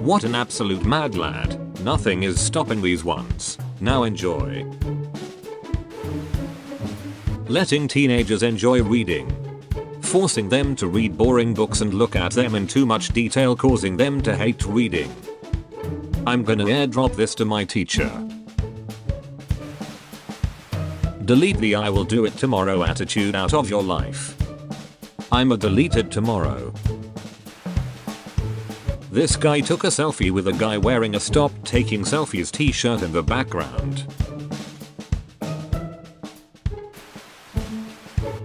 What an absolute mad lad. Nothing is stopping these ones. Now enjoy. Letting teenagers enjoy reading. Forcing them to read boring books and look at them in too much detail, causing them to hate reading. I'm gonna airdrop this to my teacher. Delete the "I will do it tomorrow" attitude out of your life. I'ma delete it tomorrow. This guy took a selfie with a guy wearing a "Stop Taking Selfies" t-shirt in the background.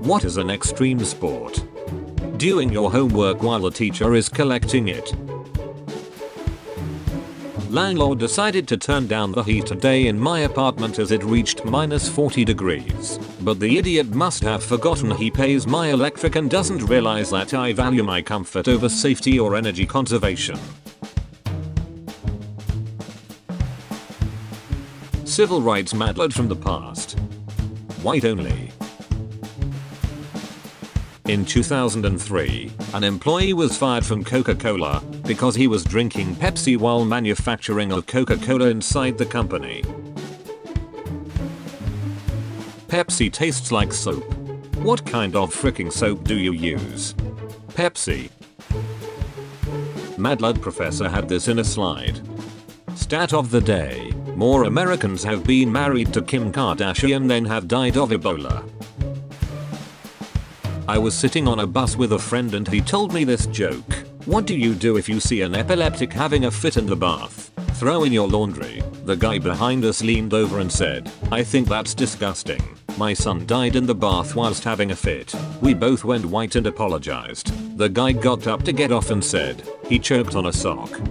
What is an extreme sport? Doing your homework while the teacher is collecting it. Landlord decided to turn down the heat today in my apartment as it reached -40 degrees. But the idiot must have forgotten he pays my electric and doesn't realize that I value my comfort over safety or energy conservation. Civil rights mad lad from the past. White only. In 2003, an employee was fired from Coca-Cola because he was drinking Pepsi while manufacturing a Coca-Cola inside the company. Pepsi tastes like soap. What kind of freaking soap do you use? Pepsi. Mad Lad Professor had this in a slide. Stat of the day: more Americans have been married to Kim Kardashian than have died of Ebola. I was sitting on a bus with a friend and he told me this joke. What do you do if you see an epileptic having a fit in the bath? Throw in your laundry. The guy behind us leaned over and said, "I think that's disgusting. My son died in the bath whilst having a fit." We both went white and apologized. The guy got up to get off and said, he choked on a sock.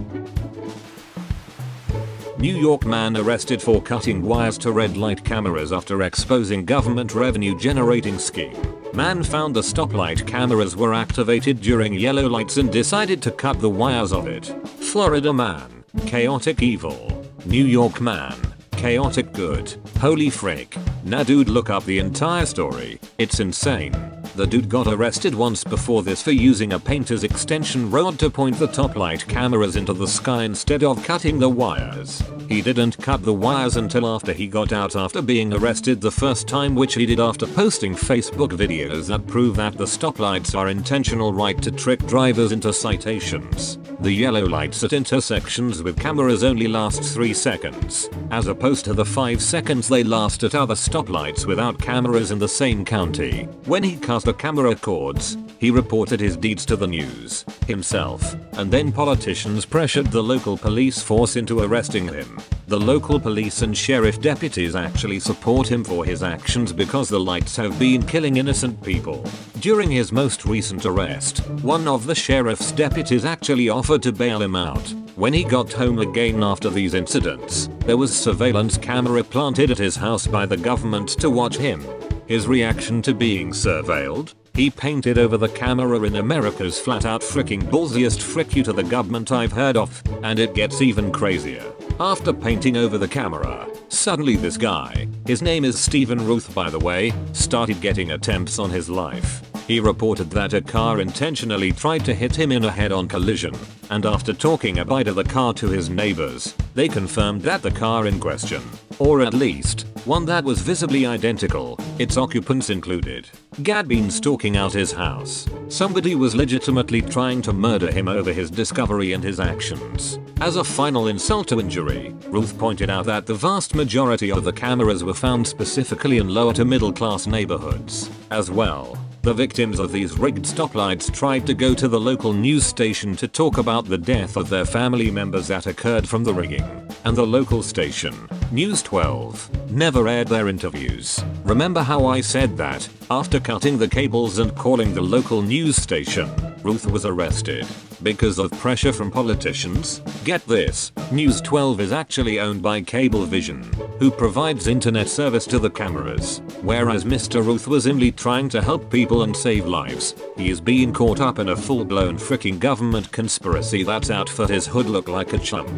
New York man arrested for cutting wires to red light cameras after exposing government revenue generating scheme. Man found the stoplight cameras were activated during yellow lights and decided to cut the wires of it. Florida man, chaotic evil. New York man, chaotic good. Holy frick. Nah dude, look up the entire story. It's insane. The dude got arrested once before this for using a painter's extension rod to point the top light cameras into the sky instead of cutting the wires. He didn't cut the wires until after he got out after being arrested the first time, which he did after posting Facebook videos that prove that the stoplights are intentional right to trick drivers into citations. The yellow lights at intersections with cameras only last 3 seconds, as opposed to the 5 seconds they last at other stoplights without cameras in the same county. When he cut the camera cords, he reported his deeds to the news himself, and then politicians pressured the local police force into arresting him. The local police and sheriff deputies actually support him for his actions because the lights have been killing innocent people. During his most recent arrest, one of the sheriff's deputies actually offered to bail him out. When he got home again after these incidents, there was surveillance camera planted at his house by the government to watch him. His reaction to being surveilled? He painted over the camera in America's flat out freaking ballsiest "frick you" to the government I've heard of, and it gets even crazier. After painting over the camera, suddenly this guy, his name is Stephen Ruth by the way, started getting attempts on his life. He reported that a car intentionally tried to hit him in a head-on collision, and after talking about the car to his neighbors, they confirmed that the car in question, or at least one that was visibly identical, its occupants included, had been stalking out his house. Somebody was legitimately trying to murder him over his discovery and his actions. As a final insult to injury, Ruth pointed out that the vast majority of the cameras were found specifically in lower to middle class neighborhoods. As well, the victims of these rigged stoplights tried to go to the local news station to talk about the death of their family members that occurred from the rigging, and the local station, News 12, never aired their interviews. Remember how I said that, after cutting the cables and calling the local news station, Ruth was arrested because of pressure from politicians? Get this, News 12 is actually owned by Cablevision, who provides internet service to the cameras. Whereas Mr. Ruth was only trying to help people and save lives, he is being caught up in a full-blown freaking government conspiracy that's out for his hood look like a chump.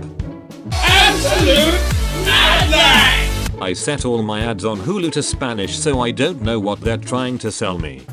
Absolute madness! I set all my ads on Hulu to Spanish so I don't know what they're trying to sell me.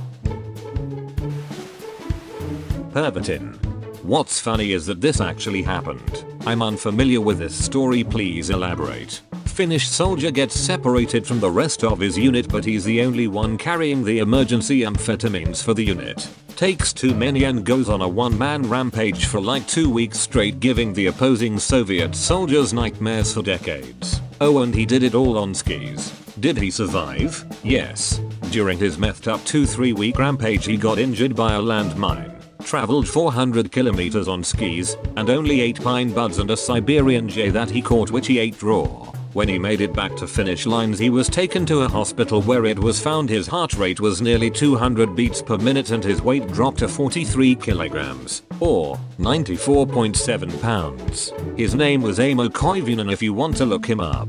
Pervertin. What's funny is that this actually happened. I'm unfamiliar with this story, please elaborate. Finnish soldier gets separated from the rest of his unit, but he's the only one carrying the emergency amphetamines for the unit. Takes too many and goes on a one-man rampage for like 2 weeks straight, giving the opposing Soviet soldiers nightmares for decades. Oh, and he did it all on skis. Did he survive? Yes. During his methed up 2-3 week rampage he got injured by a landmine. Traveled 400 kilometers on skis and only ate pine buds and a Siberian jay that he caught, which he ate raw. When he made it back to finish lines he was taken to a hospital where it was found his heart rate was nearly 200 beats per minute and his weight dropped to 43 kilograms, or 94.7 pounds. His name was Amo Koivunen if you want to look him up.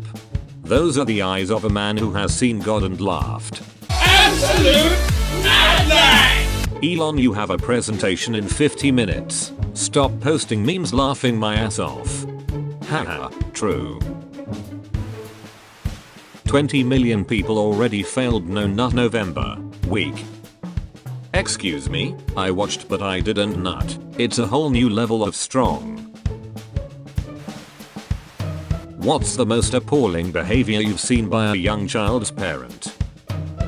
Those are the eyes of a man who has seen God and laughed. Absolute madness! Elon, you have a presentation in 50 minutes. Stop posting memes laughing my ass off. Haha, true. 20 million people already failed No Nut November week. Excuse me, I watched but I didn't nut. It's a whole new level of strong. What's the most appalling behavior you've seen by a young child's parent?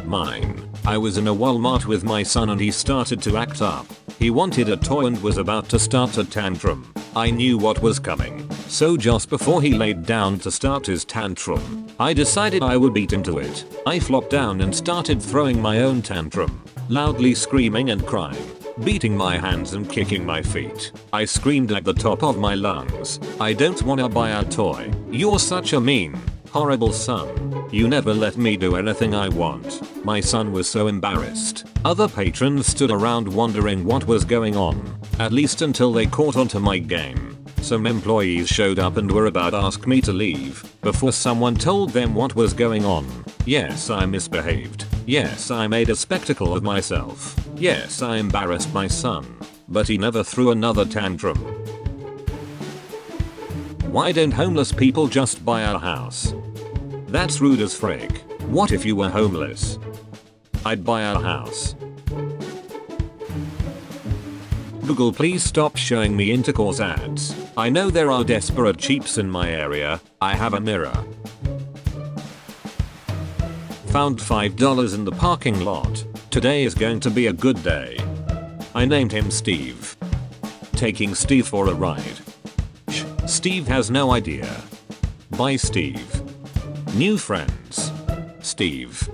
Mine. I was in a Walmart with my son and he started to act up. He wanted a toy and was about to start a tantrum. I knew what was coming. So just before he laid down to start his tantrum, I decided I would beat him to it. I flopped down and started throwing my own tantrum, loudly screaming and crying, beating my hands and kicking my feet. I screamed at the top of my lungs, "I don't wanna buy a toy. You're such a mean, horrible son. You never let me do anything I want." My son was so embarrassed. Other patrons stood around wondering what was going on, at least until they caught onto my game. Some employees showed up and were about to ask me to leave before someone told them what was going on. Yes, I misbehaved. Yes, I made a spectacle of myself. Yes, I embarrassed my son. But he never threw another tantrum. Why don't homeless people just buy a house? That's rude as frick. What if you were homeless? I'd buy a house. Google, please stop showing me intercourse ads. I know there are desperate cheaps in my area. I have a mirror. Found $5 in the parking lot. Today is going to be a good day. I named him Steve. Taking Steve for a ride. Steve has no idea. Bye Steve. New friends. Steve.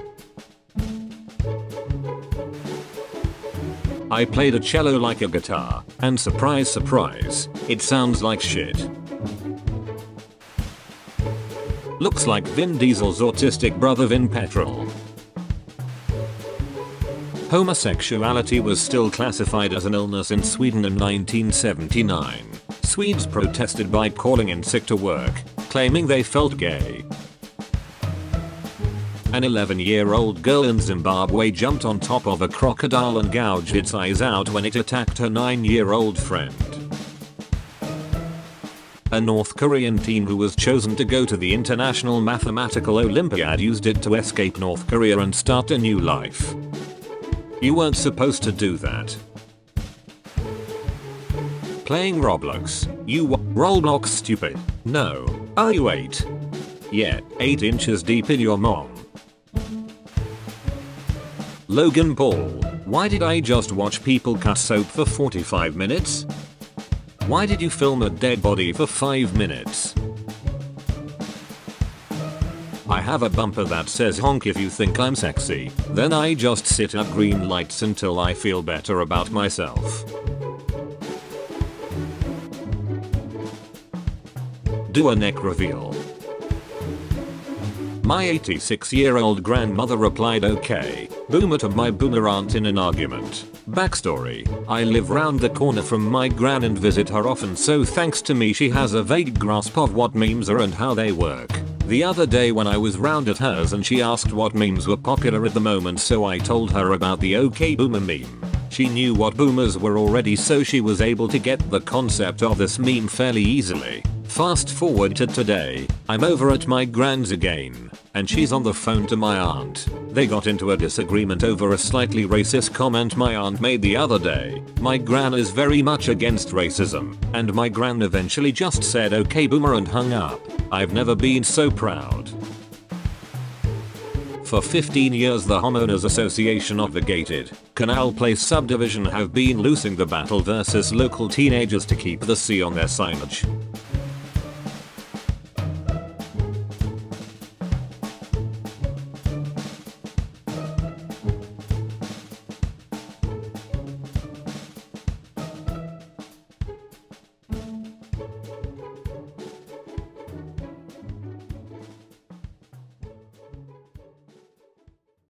I played a cello like a guitar, and surprise surprise, it sounds like shit. Looks like Vin Diesel's autistic brother Vin Petrol. Homosexuality was still classified as an illness in Sweden in 1979. Swedes protested by calling in sick to work, claiming they felt gay. An 11-year-old girl in Zimbabwe jumped on top of a crocodile and gouged its eyes out when it attacked her 9-year-old friend. A North Korean teen who was chosen to go to the International Mathematical Olympiad used it to escape North Korea and start a new life. You weren't supposed to do that. Playing Roblox. You Roblox stupid. No. Are you 8? Yeah, 8 inches deep in your mom. Logan Paul. Why did I just watch people cut soap for 45 minutes? Why did you film a dead body for 5 minutes? I have a bumper that says honk if you think I'm sexy. Then I just sit at green lights until I feel better about myself. Do a neck reveal. My 86-year-old grandmother replied okay, boomer to my boomer aunt in an argument. Backstory, I live round the corner from my gran and visit her often, so thanks to me she has a vague grasp of what memes are and how they work. The other day when I was round at hers and she asked what memes were popular at the moment, so I told her about the OK Boomer meme. She knew what boomers were already, so she was able to get the concept of this meme fairly easily. Fast forward to today, I'm over at my gran's again. and she's on the phone to my aunt. They got into a disagreement over a slightly racist comment my aunt made the other day. My gran is very much against racism, and my gran eventually just said okay boomer and hung up. I've never been so proud. For 15 years the homeowners association of the gated Canal Place subdivision have been losing the battle versus local teenagers to keep the C on their signage.